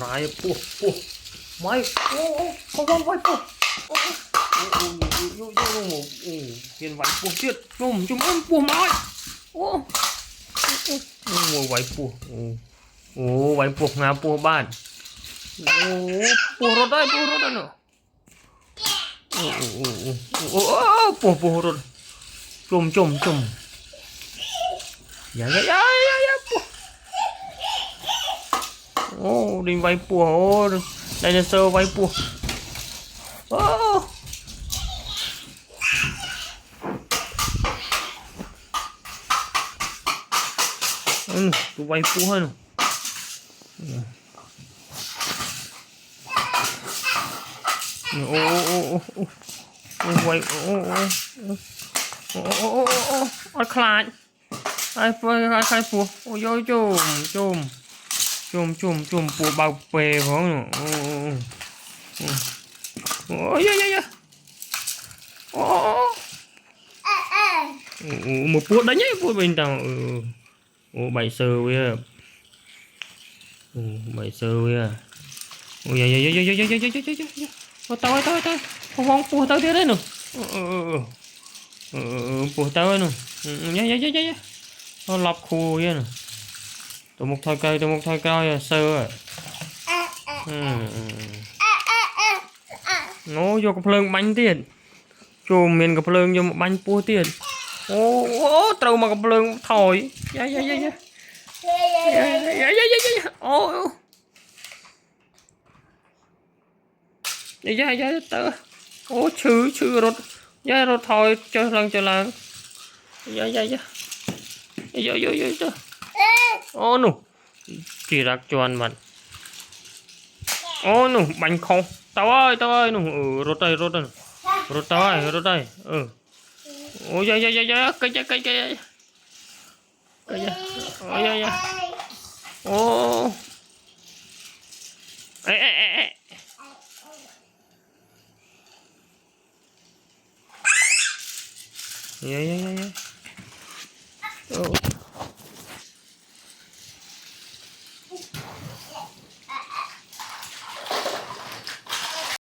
rái bùa mày không vai bùa hiền vai bùa chết chùm ăn bùa mày vai bùa vai bùa ngà bùa ban bùa rồi đây nữa bùa rồi chùm dạ bùa đi vai bùa dinosaur vai bùa tụi vai bùa hơn vai ôi khai ai bùa ôi chùm bùa bao bề không ôi một bùa đánh ấy bùa bình tao bảy sờ với bảy sờ với ôi tao không bùa tao thế đấy nữa bùa tao nữa nó lọc khu vậy nè tụi một thôi cây sơ nó vô cái phơi bánh tiền chùm miền cái phơi vô một bánh pua tiền trâu mà cái phơi thổi tớ chữ rồi rồi thôi cho lần nụ chỉ rạc cho ăn mặn nụ bánh không tao ơi nụ rốt đây rốt đây ôi cây ê